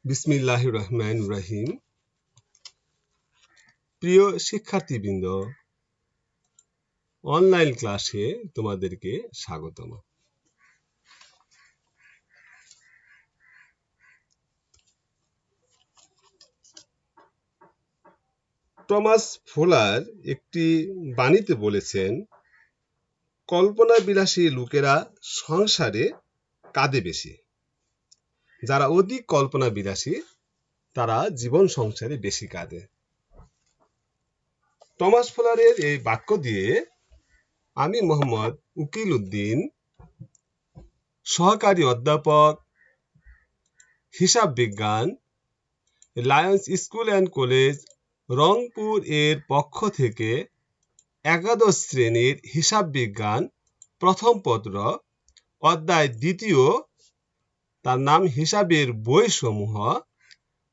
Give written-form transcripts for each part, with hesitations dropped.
বিসমিল্লাহির রহমানির রহিম। প্রিয় শিক্ষার্থীবৃন্দ, অনলাইন ক্লাসে তোমাদেরকে স্বাগতম। টমাস ফুলার একটি বাণীতে বলেছেন, কল্পনা বিলাসী লোকেরা সংসারে কাঁদে বেশি। যারা অধিক কল্পনা বিলাসী তারা জীবন সংসারে বেশি কাঁদে। টমাস ফুলারের এই বাক্য দিয়ে আমি মোহাম্মদ উকিল উদ্দিন, সহকারী অধ্যাপক, হিসাব বিজ্ঞান, Lions school and college, Rangpur এর পক্ষ থেকে একাদশ শ্রেণীর হিসাব বিজ্ঞান প্রথম পত্র অধ্যায় দ্বিতীয়, তার নাম হিসাবের বইসমূহ,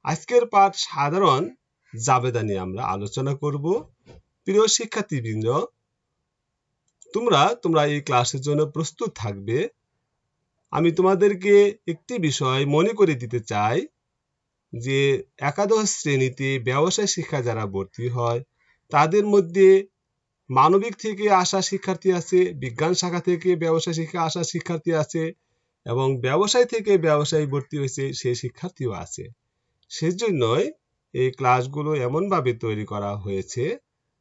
আজকের পাঠ সাধারণ জাবেদা নিয়ে আমরা আলোচনা করব। প্রিয় শিক্ষার্থীবৃন্দ, তোমরা এই ক্লাসের জন্য প্রস্তুত থাকবে। আমি তোমাদেরকে একটি বিষয় মনে করে দিতে চাই যে একাদশ শ্রেণীতে ব্যবসায় শিক্ষা যারা ভর্তি হয় তাদের মধ্যে মানবিক থেকে আসা শিক্ষার্থী আছে, বিজ্ঞান শাখা থেকে ব্যবসায় শিক্ষা আসা শিক্ষার্থী আছে এবং ব্যবসায় থেকে ব্যবসায় ভর্তি হয়েছে সেই শিক্ষার্থীও আছে। সেজন্যই এই ক্লাসগুলো এমনভাবে তৈরি করা হয়েছে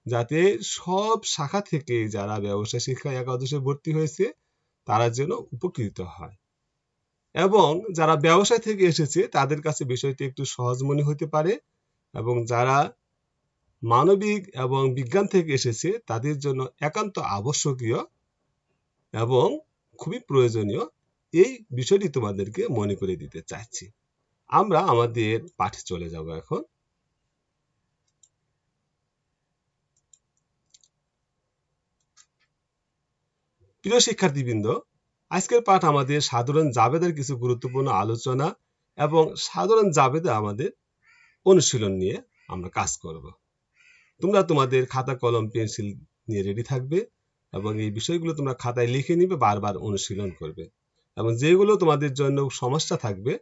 যাতে সব শাখা থেকে যারা ব্যবসায় শিক্ষা একাদশে ভর্তি হয়েছে তারা যেন উপকৃত হয় এবং যারা ব্যবসায় থেকে এসেছে তাদের কাছে বিষয়টি একটু সহজ মনে হতে পারে এবং যারা মানবিক এবং বিজ্ঞান থেকে এসেছে তাদের জন্য একান্ত আবশ্যকীয় এবং খুবই প্রয়োজনীয় এই বিষয়টি তোমাদেরকে মনে করে দিতে চাচ্ছি। আমরা আমাদের পাঠে চলে যাব এখন। প্রিয় শিক্ষার্থীবৃন্দ, আজকের পাঠ আমাদের সাধারণ জাবেদার কিছু গুরুত্বপূর্ণ আলোচনা এবং সাধারণ জাবেদা আমাদের অনুশীলন নিয়ে আমরা কাজ করব। তোমরা তোমাদের খাতা কলম পেন্সিল নিয়ে রেডি থাকবে এবং এই বিষয়গুলো তোমরা খাতায় লিখে নিবে, বারবার অনুশীলন করবে এবং যেগুলো তোমাদের জন্য সমস্যা থাকবে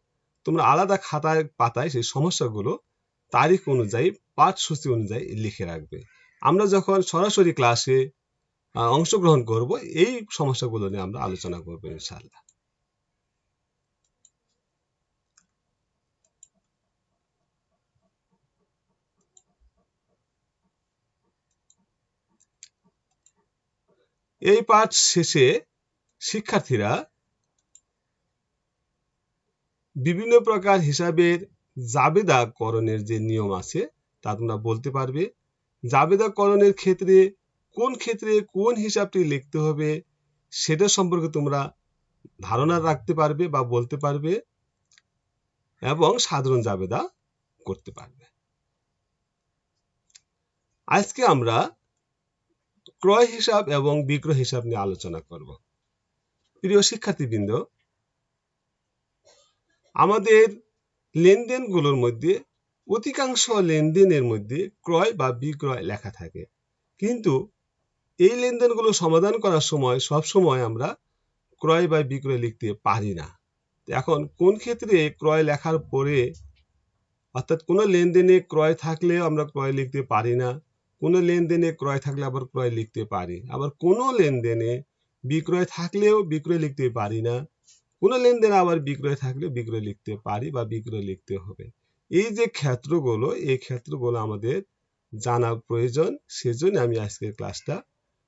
তোমরা আলাদা খাতায় পাতায় সেই সমস্যাগুলো তারিখ অনুযায়ী পাঠসূচি অনুযায়ী লিখে রাখবে। আমরা যখন সরাসরি ক্লাসে অংশগ্রহণ করব এই সমস্যাগুলো নিয়ে আমরা আলোচনা করব ইনশাআল্লাহ। এই পাঠ শেষে শিক্ষার্থীরা বিভিন্ন প্রকার হিসাবের জাবেদাকরণের যে নিয়ম আছে তা তোমরা বলতে পারবে। জাবেদাকরণের ক্ষেত্রে কোন হিসাবটি লিখতে হবে সেটা সম্পর্কে তোমরা ধারণা রাখতে পারবে বা বলতে পারবে এবং সাধারণ জাবেদা করতে পারবে। আজকে আমরা ক্রয় হিসাব এবং বিক্রয় হিসাব নিয়ে আলোচনা করব। প্রিয় শিক্ষার্থীবৃন্দ, আমাদের লেনদেনগুলোর মধ্যে অধিকাংশ লেনদেনের মধ্যে ক্রয় বা বিক্রয় লেখা থাকে, কিন্তু এই লেনদেনগুলো সমাধান করার সময় সবসময় আমরা ক্রয় বা বিক্রয় লিখতে পারি না। এখন কোন ক্ষেত্রে ক্রয় লেখার পরে, অর্থাৎ কোনো লেনদেনে ক্রয় থাকলেও আমরা ক্রয় লিখতে পারি না, কোনো লেনদেনে ক্রয় থাকলে আবার ক্রয় লিখতে পারি, আবার কোনো লেনদেনে বিক্রয় থাকলেও বিক্রয় লিখতে পারি না, কোনো লেনদেনে আবার বিক্রয় থাকলে বিক্রয় লিখতে পারি বা বিক্রয় লিখতে হবে। এই যে ক্ষেত্রগুলো, এই ক্ষেত্রগুলো আমাদের জানা প্রয়োজন। সেজন্য আমি আজকের ক্লাসটা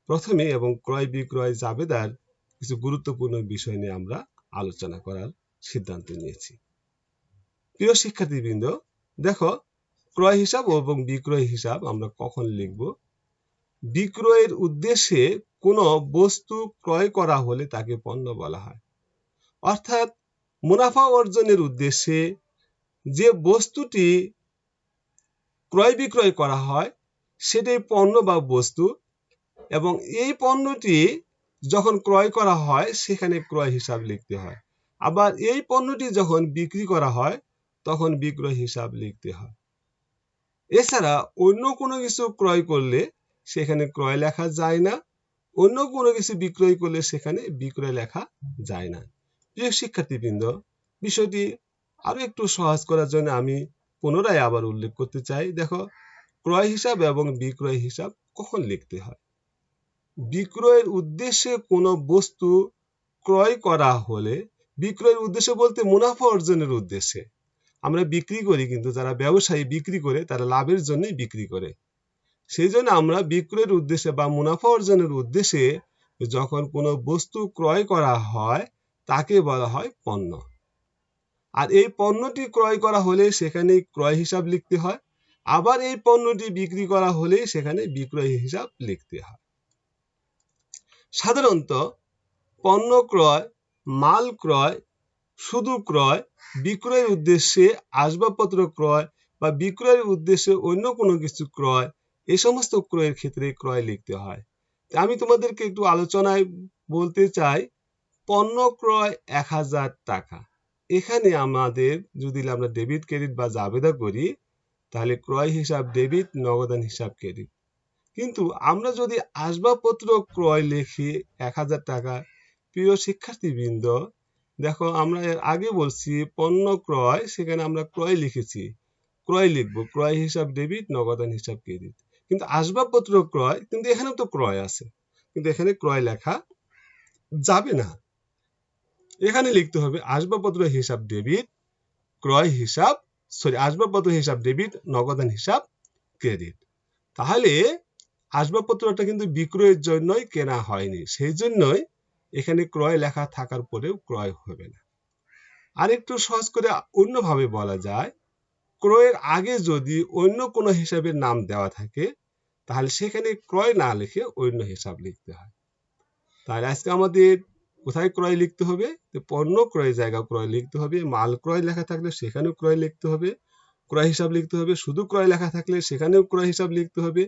প্রথমে এবং ক্রয় বিক্রয় জাবেদার কিছু গুরুত্বপূর্ণ বিষয় নিয়ে আমরা আলোচনা করার সিদ্ধান্ত নিয়েছি। প্রিয় শিক্ষার্থীবৃন্দ, দেখো, ক্রয় হিসাব এবং বিক্রয় হিসাব আমরা কখন লিখব? বিক্রয়ের উদ্দেশ্যে কোনো বস্তু ক্রয় করা হলে তাকে পণ্য বলা হয়। অর্থাৎ মুনাফা অর্জনের উদ্দেশ্যে যে বস্তুটি ক্রয় বিক্রয় করা হয় সেটাই পণ্য বা বস্তু, এবং এই পণ্যটি যখন ক্রয় করা হয় সেখানে ক্রয় হিসাব লিখতে হয়। আবার এই পণ্যটি যখন বিক্রি করা হয় তখন বিক্রয় হিসাব লিখতে হয়। এছাড়া অন্য কোনো কিছু ক্রয় করলে সেখানে ক্রয় লেখা যায় না, অন্য কোনো কিছু বিক্রয় করলে সেখানে বিক্রয় লেখা যায় না। প্রিয় শিক্ষার্থীবৃন্দ, বিষয়টি আরো একটু সহজ করার জন্য আমি পুনরায় আবার উল্লেখ করতে চাই। দেখো, ক্রয় হিসাব এবং বিক্রয় হিসাব কখন লিখতে হয়? বিক্রয়ের উদ্দেশ্যে কোনো বস্তু ক্রয় করা হলে, বিক্রয়ের উদ্দেশ্য বলতে মুনাফা অর্জনের উদ্দেশ্যে আমরা বিক্রি করি, কিন্তু যারা ব্যবসায়ী বিক্রি করে তারা লাভের জন্যই বিক্রি করে। সেই জন্য আমরা বিক্রয়ের উদ্দেশ্যে বা মুনাফা অর্জনের উদ্দেশ্যে যখন কোনো বস্তু ক্রয় করা হয় তাকে বলা হয় পণ্য। আর এই পণ্যটি ক্রয় করা হলে সেখানে ক্রয় হিসাব লিখতে হয়, আবার এই পণ্যটি বিক্রি করা হলে সেখানে বিক্রয় হিসাব লিখতে হয়। সাধারণত পণ্য ক্রয়, মাল ক্রয়, শুধু ক্রয়, বিক্রয়ের উদ্দেশ্যে আসবাবপত্র ক্রয় বা বিক্রয়ের উদ্দেশ্যে অন্য কোনো কিছু ক্রয়, এই সমস্ত ক্রয়ের ক্ষেত্রে ক্রয় লিখতে হয়। আমি তোমাদেরকে একটু আলোচনায় বলতে চাই, পণ্য ক্রয় 1000 টাকা। এখানে আমাদের যদি আমরা ডেবিট ক্রেডিট বা জাবেদা করি তাহলে ক্রয় হিসাব ডেবিট, নগদান হিসাব ক্রেডিট। কিন্তু আমরা যদি আসবাবপত্র ক্রয় লিখি 1000 টাকা, প্রিয় শিক্ষার্থীবৃন্দ, দেখো আমরা এর আগে বলছি পণ্য ক্রয়, সেখানে আমরা ক্রয় লিখেছি, ক্রয় লিখবো, ক্রয় হিসাব ডেবিট, নগদান হিসাব ক্রেডিট। কিন্তু আসবাবপত্র ক্রয়, কিন্তু এখানেও তো ক্রয় আছে, কিন্তু এখানে ক্রয় লেখা যাবে না। এখানে লিখতে হবে আসবাবপত্র হিসাব ডেবিট, ক্রয় হিসাব আসবাবপত্র হিসাব ডেবিট, নগদান হিসাব ক্রেডিট। তাহলে আসবাবপত্রটা কিন্তু বিক্রয়ের জন্যই কেনা হয়নি, সেই জন্যই এখানে ক্রয় লেখা থাকার পরেও ক্রয় হবে না। আরেকটু সহজ করে অন্যভাবে বলা যায়, ক্রয়ের আগে যদি অন্য কোনো হিসাবের নাম দেওয়া থাকে তাহলে সেখানে ক্রয় না লিখে অন্য হিসাব লিখতে হয়। তাহলে আজকে আমাদের কোথায় ক্রয় লিখতে হবে? পণ্য ক্রয় জায়গায় ক্রয় লিখতে হবে। মাল ক্রয় লেখা থাকলে সেখানেও ক্রয় লিখতে হবে, ক্রয় হিসাব লিখতে হবে। শুধু ক্রয় লেখা থাকলে সেখানেও ক্রয় হিসাব লিখতে হবে।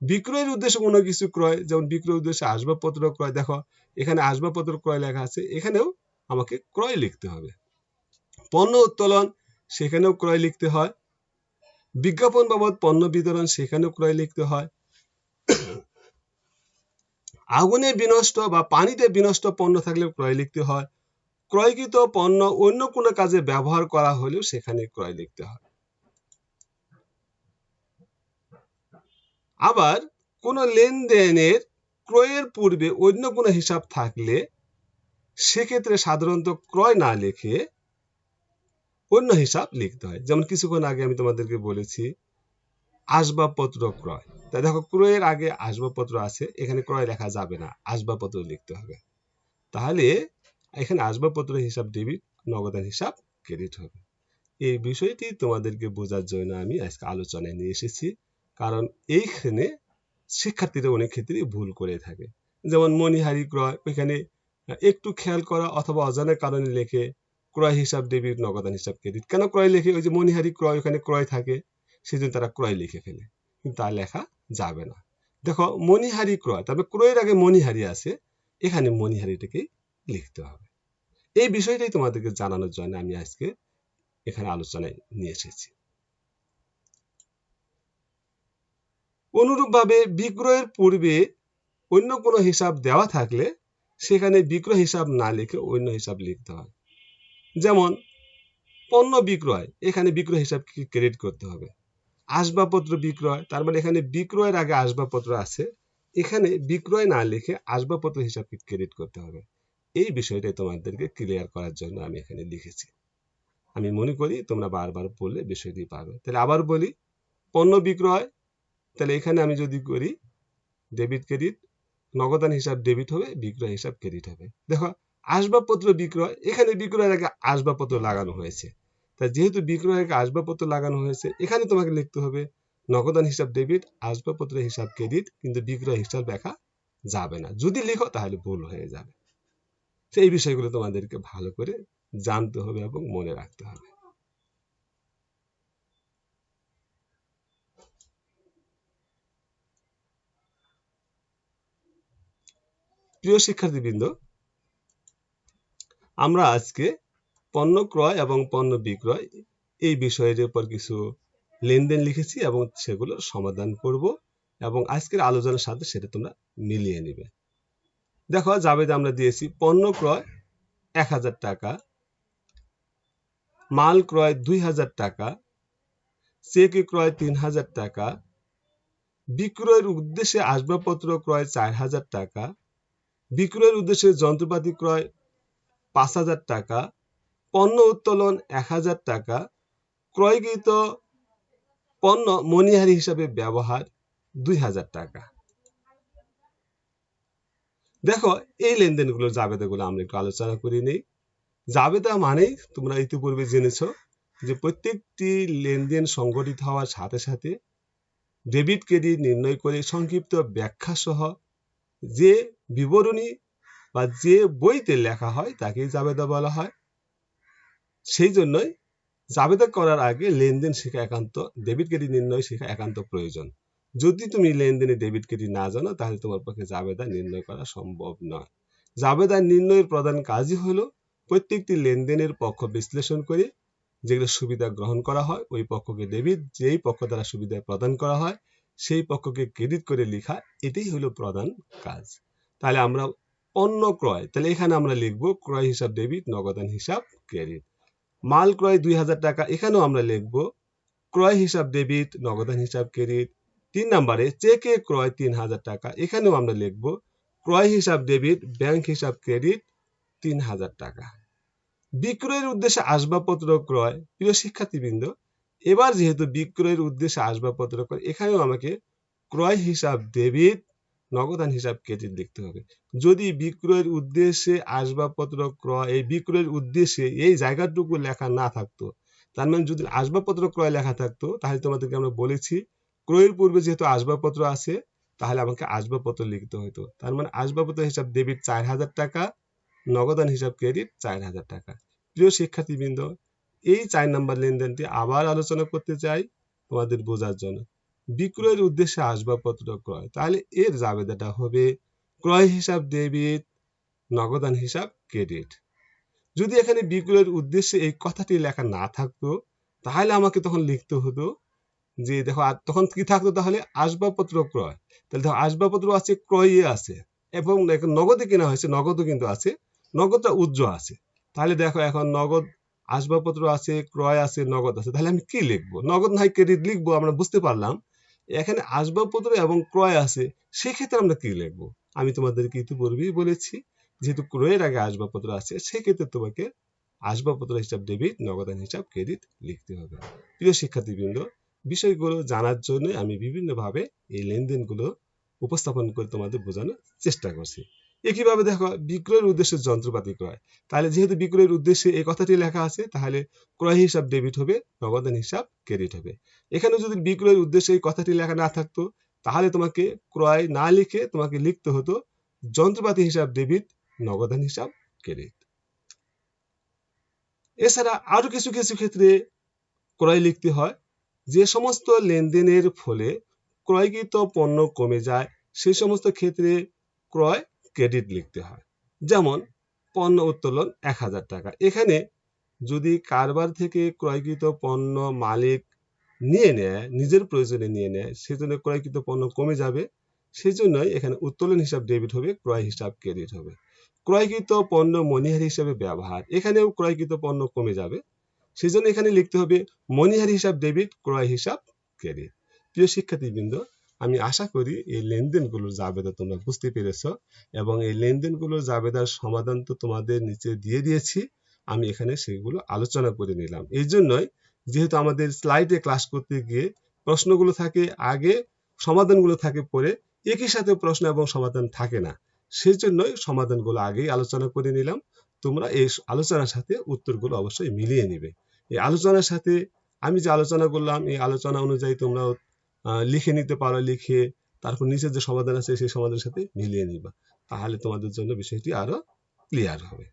বিক্রয়ের উদ্দেশ্যে কোনো কিছু ক্রয়, যেমন বিক্রয়ের উদ্দেশ্যে আসবাবপত্র ক্রয়, দেখো এখানে আসবাবপত্র ক্রয় লেখা আছে, এখানেও আমাকে ক্রয় লিখতে হবে। পণ্য উত্তোলন, সেখানেও ক্রয় লিখতে হয়। বিজ্ঞাপন বাবদ পণ্য বিতরণ, সেখানেও ক্রয় লিখতে হয়। আগুনে বিনষ্ট বা পানিতে বিনষ্ট পণ্য থাকলেও ক্রয় লিখতে হয়। ক্রয়কৃত পণ্য অন্য কোনো কাজে ব্যবহার করা হলেও সেখানে ক্রয় লিখতে হয়। আবার কোনো লেনদেনের ক্রয়ের পূর্বে অন্য কোনো হিসাব থাকলে সেক্ষেত্রে সাধারণত ক্রয় না লিখে অন্য হিসাব লিখতে হয়। যেমন কিছুক্ষণ আগে আমি তোমাদেরকে বলেছি আসবাবপত্র ক্রয়, তাই দেখো ক্রয়ের আগে আসবাবপত্র আছে, এখানে ক্রয় লেখা যাবে না, আসবাবপত্র লিখতে হবে। তাহলে এখানে আসবাবপত্র হিসাব ডেবিট, নগদান হিসাব ক্রেডিট হবে। এই বিষয়টি তোমাদেরকে বোঝার জন্য আমি আজকে আলোচনায় নিয়ে এসেছি, কারণ এইখানে শিক্ষার্থীরা অনেক ক্ষেত্রেই ভুল করে থাকে। যেমন মণিহারি ক্রয়, ওইখানে একটু খেয়াল করা অথবা অজানা কারণে লেখে ক্রয় হিসাব ডেবিট, নগদান হিসাব ক্রেডিট। কেন ক্রয় লেখে? ওই যে মণিহারি ক্রয়, ওখানে ক্রয় থাকে, সেজন্য তারা ক্রয় লিখে ফেলে, কিন্তু তা লেখা যাবে না। দেখো মণিহারি ক্রয়, তবে ক্রয়ের আগে মণিহারি আছে, এখানে মণিহারিটাকেই লিখতে হবে। এই বিষয়টাই তোমাদেরকে জানানোর জন্য আমি আজকে এখানে আলোচনায় নিয়ে এসেছি। অনুরূপভাবে বিক্রয়ের পূর্বে অন্য কোনো হিসাব দেওয়া থাকলে সেখানে বিক্রয় হিসাব না লিখে অন্য হিসাব লিখতে হয়। যেমন পণ্য বিক্রয়, এখানে বিক্রয় হিসাব ক্রেডিট করতে হবে। আসবাবপত্র বিক্রয়, তার মানে এখানে বিক্রয়ের আগে আসবাবপত্র আছে, এখানে বিক্রয় না লিখে আসবাবপত্র হিসাবকে ক্রেডিট করতে হবে। এই বিষয়টাই তোমাদেরকে ক্লিয়ার করার জন্য আমি এখানে লিখেছি। আমি মনে করি তোমরা বারবার পড়লে বিষয়টি পাবে। তাহলে আবার বলি, পণ্য বিক্রয়, তাহলে এখানে আমি যদি করি ডেবিট ক্রেডিট, নগদান হিসাব ডেবিট হবে, বিক্রয় হিসাব ক্রেডিট হবে। দেখো আসবাবপত্র বিক্রয়, এখানে বিক্রয়ের আগে আসবাবপত্র লাগানো হয়েছে, তাই যেহেতু বিক্রয়ের আগে আসবাবপত্র লাগানো হয়েছে এখানে তোমাকে লিখতে হবে নগদান হিসাব ডেবিট, আসবাবপত্র হিসাব ক্রেডিট, কিন্তু বিক্রয় হিসাব লেখা যাবে না। যদি লিখো তাহলে ভুল হয়ে যাবে। সেই বিষয়গুলো তোমাদেরকে ভালো করে জানতে হবে এবং মনে রাখতে হবে। প্রিয় শিক্ষার্থীবৃন্দ, আমরা আজকে পণ্য ক্রয় এবং পণ্য বিক্রয় এই বিষয়ের উপর কিছু লেনদেন লিখেছি এবং সেগুলো সমাধান করব, এবং আজকের আলোচনার সাথে সেটা তোমরা মিলিয়ে নিবে। দেখো জাবেদা আমরা দিয়েছি পণ্য ক্রয় 1000 টাকা, মাল ক্রয় 2000 টাকা, চেকে ক্রয় 3000 টাকা, বিক্রয়ের উদ্দেশ্যে আসবাবপত্র ক্রয় 4000 টাকা, বিক্রয়ের উদ্দেশ্যে যন্ত্রপাতি ক্রয় 5000 টাকা, পণ্য উত্তোলন 1000 টাকা, ক্রয়কৃত পণ্য মণিহারি হিসাবে ব্যবহার 2000 টাকা। দেখো এই লেনদেনগুলোর জাবেদাগুলো আমরা একটু আলোচনা করে নিই। জাবেদা মানেই তোমরা ইতিপূর্বে জেনেছো যে প্রত্যেকটি লেনদেন সংঘটিত হওয়ার সাথে সাথে ডেবিট ক্রেডিট নির্ণয় করে সংক্ষিপ্ত ব্যাখ্যা সহ যে বিবরণী বা যে বইতে লেখা হয় তাকেই জাবেদা বলা হয়। সেই জন্যই জাবেদা করার আগে লেনদেন শেখা একান্ত, ডেবিট ক্রেডিট নির্ণয় শেখা একান্ত প্রয়োজন। যদি তুমি লেনদেনে ডেবিট ক্রেডিট না জানো তাহলে তোমার পক্ষে জাবেদা নির্ণয় করা সম্ভব নয়। জাবেদা নির্ণয়ের প্রধান কাজই হলো প্রত্যেকটি লেনদেনের পক্ষ বিশ্লেষণ করে যেগুলো সুবিধা গ্রহণ করা হয় ওই পক্ষকে ডেবিট, যেই পক্ষ দ্বারা সুবিধা প্রদান করা হয় সেই পক্ষকে ক্রেডিট করে লেখা, এটাই হলো প্রধান কাজ। তাহলে আমরা পণ্য ক্রয়, তাহলে এখানে আমরা লিখবো ক্রয় হিসাব ডেবিট, নগদান হিসাব ক্রেডিট। মাল ক্রয় 2000 টাকা, এখানেও আমরা লিখবো ক্রয় হিসাব ডেবিট, নগদান হিসাব ক্রেডিট। 3 নম্বরে চেকে ক্রয় 3000 টাকা, এখানেও আমরা লিখবো ক্রয় হিসাব ডেবিট, ব্যাংক হিসাব ক্রেডিট 3000 টাকা। বিক্রয়ের উদ্দেশ্যে আসবাবপত্র ক্রয়, প্রিয় শিক্ষার্থীবৃন্দ, এবার যেহেতু বিক্রয়ের উদ্দেশ্যে আসবাবপত্র ক্রয়, এখানেও আমাকে ক্রয় হিসাব ডেবিট, নগদান হিসাব ক্রেডিট লিখতে হবে। যদি বিক্রয়ের উদ্দেশ্যে আসবাবপত্র ক্রয়, এই বিক্রয়ের উদ্দেশ্যে এই জায়গাটুকু লেখা না থাকতো, তার মানে যদি আসবাবপত্র ক্রয় লেখা থাকতো তাহলে তোমাদেরকে আমরা বলেছি ক্রয়ের পূর্বে যেহেতু আসবাবপত্র আছে তাহলে আমাকে আসবাবপত্র লিখতে হতো। তার মানে আসবাবপত্র হিসাব ডেবিট 4000 টাকা, নগদান হিসাব ক্রেডিট 4000 টাকা। প্রিয় শিক্ষার্থীবৃন্দ, এই 4 নম্বর লেনদেনটি আবার আলোচনা করতে চাই তোমাদের বোঝার জন্য। বিক্রয়ের উদ্দেশ্যে আসবাবপত্র ক্রয়, তাহলে এর জাবেদাটা হবে ক্রয় হিসাব ডেবিট, নগদান হিসাব ক্রেডিট। যদি এখানে বিক্রয়ের উদ্দেশ্যে এই কথাটি লেখা না থাকতো তাহলে আমাকে তখন লিখতে হতো যে দেখো, তখন কি থাকতো তাহলে আসবাবপত্র ক্রয়, তাহলে দেখো আসবাবপত্র আছে, ক্রয়ে আছে এবং নগদে কেনা হয়েছে, নগদও কিন্তু আছে, নগদটা উজ্জ্ব আছে। তাহলে দেখো এখন নগদ আসবাবপত্র আছে, ক্রয় আছে, নগদ আছে, তাহলে আমি কি লিখবো? নগদ নাই ক্রেডিট লিখবো, আমরা বুঝতে পারলাম। এখানে আসবাবপত্র এবং ক্রয় আছে, সেক্ষেত্রে আমরা কি লিখবো? আমি তোমাদেরকে ইতিপূর্বেই বলেছি যেহেতু ক্রয়ের আগে আসবাবপত্র আছে সেক্ষেত্রে তোমাকে আসবাবপত্র হিসাব ডেবিট, নগদান হিসাব ক্রেডিট লিখতে হবে। প্রিয় শিক্ষার্থীবৃন্দ, বিষয়গুলো জানার জন্য আমি বিভিন্নভাবে এই লেনদেনগুলো উপস্থাপন করে তোমাদের বোঝানোর চেষ্টা করছি। একইভাবে দেখো বিক্রয়ের উদ্দেশ্যে যন্ত্রপাতি ক্রয়, তাহলে যেহেতু বিক্রয়ের উদ্দেশ্যে এই কথাটি লেখা আছে তাহলে ক্রয় হিসাব ডেবিট হবে, নগদান হিসাব ক্রেডিট হবে। এখানে যদি বিক্রয়ের উদ্দেশ্যে এই কথাটি লেখা না থাকতো তাহলে তোমাকে ক্রয় না লিখে তোমাকে লিখতে হতো যন্ত্রপাতি হিসাব ডেবিট, নগদান হিসাব ক্রেডিট। এছাড়া আরো কিছু কিছু ক্ষেত্রে ক্রয় লিখতে হয়, যে সমস্ত লেনদেনের ফলে ক্রয়কৃত পণ্য কমে যায় সেই সমস্ত ক্ষেত্রে ক্রয় ক্রেডিট লিখতে হয়। যেমন পণ্য উত্তোলন 1000 টাকা, এখানে যদি কারবার থেকে ক্রয়কৃত পণ্য মালিক নিয়ে নেয়, নিজের প্রয়োজনে নিয়ে নেয়, সেজন্য ক্রয়কৃত পণ্য কমে যাবে, সেজন্যই এখানে উত্তোলন হিসাব ডেবিট হবে, ক্রয় হিসাব ক্রেডিট হবে। ক্রয়কৃত পণ্য মণিহারি হিসাবে ব্যবহার, এখানেও ক্রয়কৃত পণ্য কমে যাবে, সেজন্য এখানে লিখতে হবে মণিহারি হিসাব ডেবিট, ক্রয় হিসাব ক্রেডিট। প্রিয় শিক্ষার্থীবৃন্দ, আমি আশা করি এই লেনদেনগুলোর জাবেদা তোমরা বুঝতে পেরেছ এবং এই লেনদেনগুলোর জাবেদার সমাধান তো তোমাদের নিচে দিয়ে দিয়েছি, আমি এখানে সেগুলো আলোচনা করে নিলাম। এই জন্যই যেহেতু আমাদের স্লাইডে ক্লাস করতে গিয়ে প্রশ্নগুলো থাকে আগে, সমাধানগুলো থাকে পরে, একই সাথে প্রশ্ন এবং সমাধান থাকে না, সেই জন্যই সমাধানগুলো আগেই আলোচনা করে নিলাম। তোমরা এই আলোচনার সাথে উত্তরগুলো অবশ্যই মিলিয়ে নিবে। এই আলোচনার সাথে আমি যে আলোচনা করলাম এই আলোচনা অনুযায়ী তোমরা লিখে নিতে পারো, লিখে তারপর নিচের যে সমাধান আছে সেই সমাধানের সাথে মিলিয়ে নিবা, তাহলে তোমাদের জন্য বিষয়টি আরো ক্লিয়ার হবে।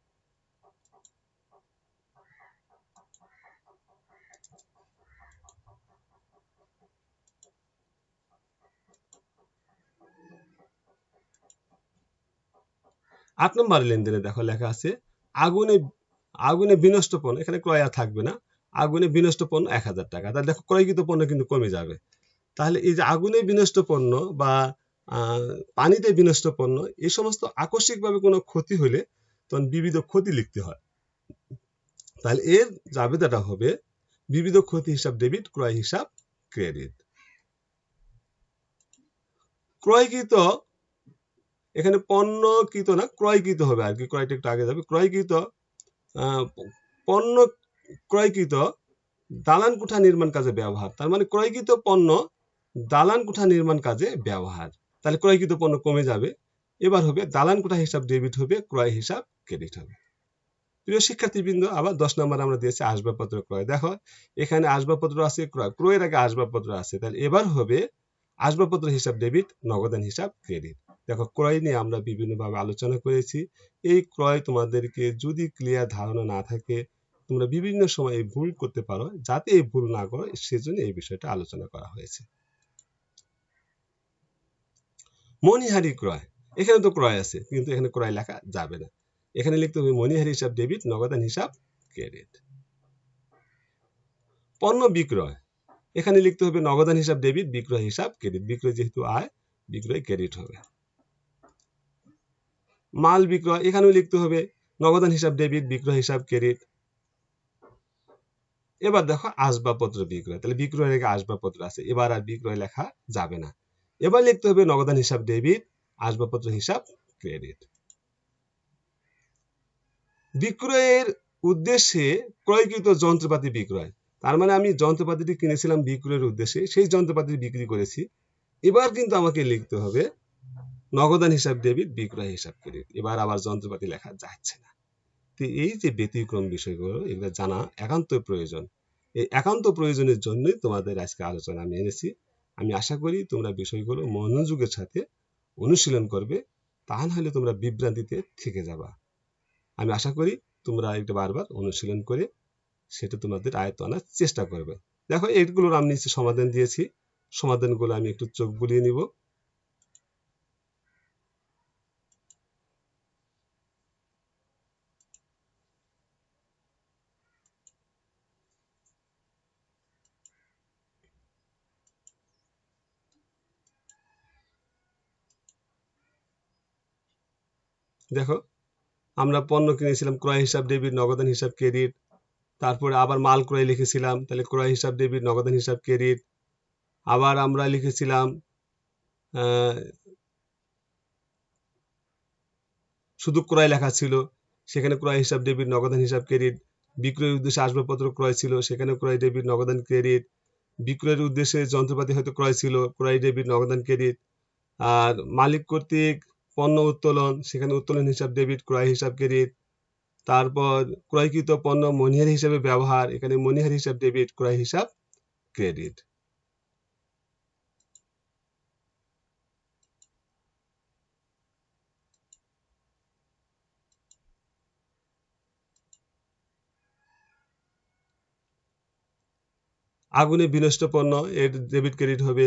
8 নম্বর লেনদেনে দেখো লেখা আছে আগুনে আগুনে বিনষ্ট পণ্য, এখানে ক্রয় আর থাকবে না, আগুনে বিনষ্ট পণ্য 1000 টাকা। তাহলে দেখো ক্রয়কৃত পণ্য কিন্তু কমে যাবে। তাহলে এই যে আগুনে বিনষ্ট পণ্য বা পানিতে বিনষ্ট পণ্য, এই সমস্ত আকস্মিকভাবে কোনো ক্ষতি হলে তখন বিবিধ ক্ষতি লিখতে হয়। তাহলে এর জাবেদাটা হবে বিবিধ ক্ষতি হিসাব ডেবিট, ক্রয় হিসাব ক্রেডিট। ক্রয়কৃত, এখানে পণ্যকৃত না, ক্রয়কৃত হবে আর কি, ক্রয়টা একটু আগে যাবে। ক্রয়কৃত পণ্য ক্রয়কৃত দালান কোঠা নির্মাণ কাজে ব্যবহার, তার মানে ক্রয়কৃত পণ্য দালান কোঠা নির্মাণ কাজে ব্যবহার। তাহলে ক্রয়কৃত পণ্য কমে যাবে। এবার হবে দালান কোঠা হিসাব ডেবিট হবে, ক্রয় হিসাব ক্রেডিট হবে। প্রিয় শিক্ষার্থীবৃন্দ, আবার 10 নম্বর আমরা দিয়েছি আসবাবপত্র ক্রয়। দেখো এখানে আসবাবপত্র আছে, ক্রয়, ক্রয়ের আগে আসবাবপত্র আছে, তাহলে এবার হবে আসবাবপত্র হিসাব ডেবিট, নগদান হিসাব ক্রেডিট। দেখো ক্রয় নিয়ে আমরা বিভিন্নভাবে আলোচনা করেছি। এই ক্রয় তোমাদেরকে যদি ক্লিয়ার ধারণা না থাকে, তোমরা বিভিন্ন সময় এই ভুল করতে পারো, যাতে এই ভুল না করো সেজন্য এই বিষয়টা আলোচনা করা হয়েছে। মণিহারি ক্রয়, এখানে তো ক্রয় আছে কিন্তু এখানে ক্রয় লেখা যাবে না, এখানে লিখতে হবে মণিহারি হিসাব ডেবিট, নগদান হিসাব ক্রেডিট। পণ্য বিক্রয়, এখানে লিখতে হবে নগদান হিসাব ডেবিট, বিক্রয় হিসাব ক্রেডিট। বিক্রয় যেহেতু আয়, বিক্রয় ক্রেডিট হবে। মাল বিক্রয়, এখানেও লিখতে হবে নগদান হিসাব ডেবিট, বিক্রয় হিসাব ক্রেডিট। এবার দেখো আসবাবপত্র বিক্রয়, তাহলে বিক্রয়ের আগে আসবাবপত্র আছে, এবার আর বিক্রয় লেখা যাবে না, এবার লিখতে হবে নগদান হিসাব ডেবিট, আসবাবপত্র হিসাব ক্রেডিট। বিক্রয়ের উদ্দেশ্যে ক্রয়কৃত যন্ত্রপাতি বিক্রয়, তার মানে আমি যন্ত্রপাতিটি কিনেছিলাম বিক্রয়ের উদ্দেশ্যে, সেই যন্ত্রপাতি বিক্রি করেছি। এবার কিন্তু আমাকে লিখতে হবে নগদান হিসাব ডেবিট, বিক্রয় হিসাব ক্রেডিট। এবার আবার যন্ত্রপাতি লেখা যাচ্ছে না। তো এই যে ব্যতিক্রম বিষয়গুলো, এগুলো জানা একান্ত প্রয়োজন। এই একান্ত প্রয়োজনের জন্যই তোমাদের আজকে আলোচনা আমি এনেছি। আমি আশা করি তোমরা বিষয়গুলো মনোযোগের সাথে অনুশীলন করবে, তা নাহলে তোমরা বিভ্রান্তিতে থেকে যাবা। আমি আশা করি তোমরা এটা বারবার অনুশীলন করে সেটা তোমাদের আয়ত্তে আনার চেষ্টা করবে। দেখো এইগুলোর আমি নিচে সমাধান দিয়েছি, সমাধানগুলো আমি একটু চোখ বুলিয়ে নিব। দেখো আমরা পণ্য কিনেছিলাম, ক্রয় হিসাব ডেবিট, নগদান হিসাব ক্রেডিট। তারপরে আবার মাল ক্রয় লিখেছিলাম, তাহলে ক্রয় হিসাব ডেবিট, নগদান হিসাব ক্রেডিট। আবার আমরা লিখেছিলাম শুধু ক্রয় লেখা ছিল, সেখানে ক্রয় হিসাব ডেবিট, নগদান হিসাব ক্রেডিট। বিক্রয়ের উদ্দেশ্যে আসবাবপত্র ক্রয় ছিল, সেখানে ক্রয় ডেবিট, নগদান ক্রেডিট। বিক্রয়ের উদ্দেশ্যে যন্ত্রপাতি হয়তো ক্রয় ছিল, ক্রয় ডেবিট, নগদান ক্রেডিট। আর মালিক কর্তৃক পণ্য উত্তোলন, সেখানে উত্তোলন হিসাব ডেবিট, ক্রয় হিসাব ক্রেডিট। তারপর ক্রয়কৃত পণ্য মনিহারি হিসাবে ব্যবহার, এখানে মনিহারি হিসাব ডেবিট, ক্রয় হিসাব ক্রেডিট। আগুনে বিনষ্ট পণ্য, এর ডেবিট ক্রেডিট হবে।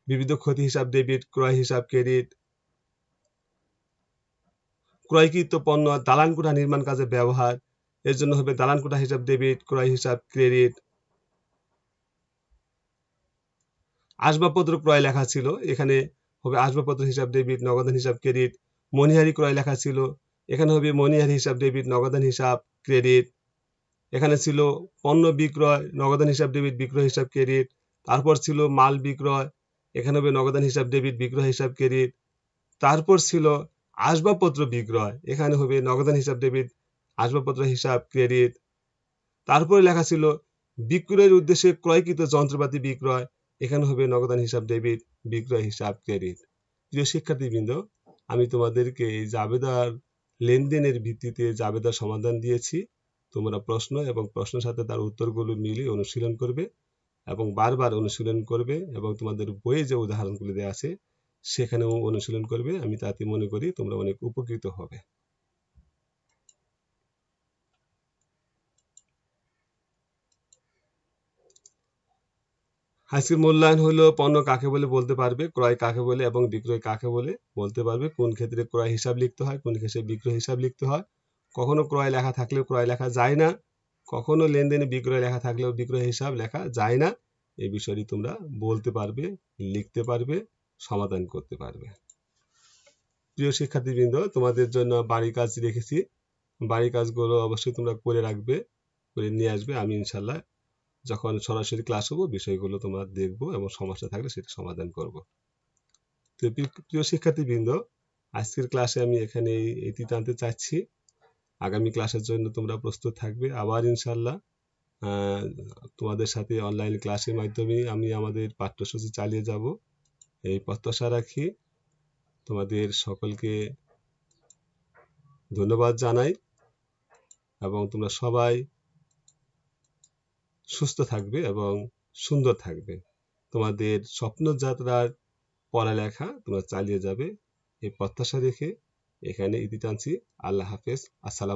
বিবিধ ক্ষতি হিসাব ডেবিট, ক্রয় হিসাব ক্রেডিট। ক্রয়কৃত পণ্য দালান কোঠা নির্মাণ কাজে ব্যবহার, এর জন্য হবে দালান কোঠা হিসাব ডেবিট, ক্রয় হিসাব ক্রেডিট। আসবাবপত্র ক্রয় লেখা ছিল, এখানে হবে আসবাবপত্র হিসাব ডেবিট, নগদান হিসাব ক্রেডিট। মনিহারি ক্রয় লেখা ছিল, এখানে হবে মনিহারি হিসাব ডেবিট, নগদান হিসাব ক্রেডিট। এখানে ছিল পণ্য বিক্রয়, নগদান হিসাব ডেবিট, বিক্রয় হিসাব ক্রেডিট। তারপর ছিল মাল বিক্রয়, এখানে হবে নগদান হিসাব ডেবিট, বিক্রয় হিসাব ক্রেডিট। তারপর ছিল আসবাবপত্র বিক্রয়, এখানে হবে নগদান হিসাব ডেবিট, আসবাবপত্র হিসাব ক্রেডিট। তারপরে লেখা ছিল বিক্রয়ের উদ্দেশ্যে ক্রয়কৃত যন্ত্রপাতি বিক্রয়, এখানে হবে নগদান হিসাব ডেবিট, বিক্রয় হিসাব ক্রেডিট। প্রিয় শিক্ষার্থীবৃন্দ, আমি তোমাদেরকে এই জাবেদার লেনদেনের ভিত্তিতে জাবেদার সমাধান দিয়েছি। তোমরা প্রশ্ন এবং প্রশ্নের সাথে তার উত্তরগুলো মিলিয়ে অনুশীলন করবে এবং বারবার অনুশীলন করবে, এবং তোমাদের বইয়ে যে উদাহরণগুলো দেওয়া আছে সেখানেও অনুশীলন করবে। আমি তাতে মনে করি তোমরা অনেক উপকৃত হবে। আজকের মূল্যায়ন হলো পণ্য কাকে বলে বলতে পারবে, ক্রয় কাকে বলে এবং বিক্রয় কাকে বলে বলতে পারবে, কোন ক্ষেত্রে ক্রয় হিসাব লিখতে হয়, কোন ক্ষেত্রে বিক্রয় হিসাব লিখতে হয়। কখনো ক্রয় লেখা থাকলেও ক্রয় লেখা যায় না, কখনো লেনদেনে বিক্রয় লেখা থাকলেও বিক্রয় হিসাব লেখা যায় না। এই বিষয়টি তোমরা বলতে পারবে, লিখতে পারবে, সমাধান করতে পারবে। প্রিয় শিক্ষার্থীবৃন্দ, তোমাদের জন্য বাড়ির কাজ রেখেছি, বাড়ির কাজগুলো অবশ্যই তোমরা করে রাখবে, করে নিয়ে আসবে। আমি ইনশাল্লাহ যখন সরাসরি ক্লাস হবো বিষয়গুলো তোমরা দেখবো এবং সমস্যা থাকলে সেটা সমাধান করব। তো প্রিয় শিক্ষার্থীবৃন্দ, আজকের ক্লাসে আমি এখানে ইতি টানতে চাচ্ছি। আগামী ক্লাসের জন্য তোমরা প্রস্তুত থাকবে। আবার ইনশাল্লাহ তোমাদের সাথে অনলাইন ক্লাসের মাধ্যমে আমি আমাদের পাঠ্যসূচি চালিয়ে যাব এই প্রত্যাশা রাখি। তোমাদের সকলকে ধন্যবাদ জানাই এবং তোমরা সবাই সুস্থ থাকবে এবং সুন্দর থাকবে। তোমাদের স্বপ্নযাত্রার পড়ালেখা তোমরা চালিয়ে যাবে এই প্রত্যাশা রেখে এখানে ইতি টানছি। আল্লাহ হাফেজ। আসসালাম।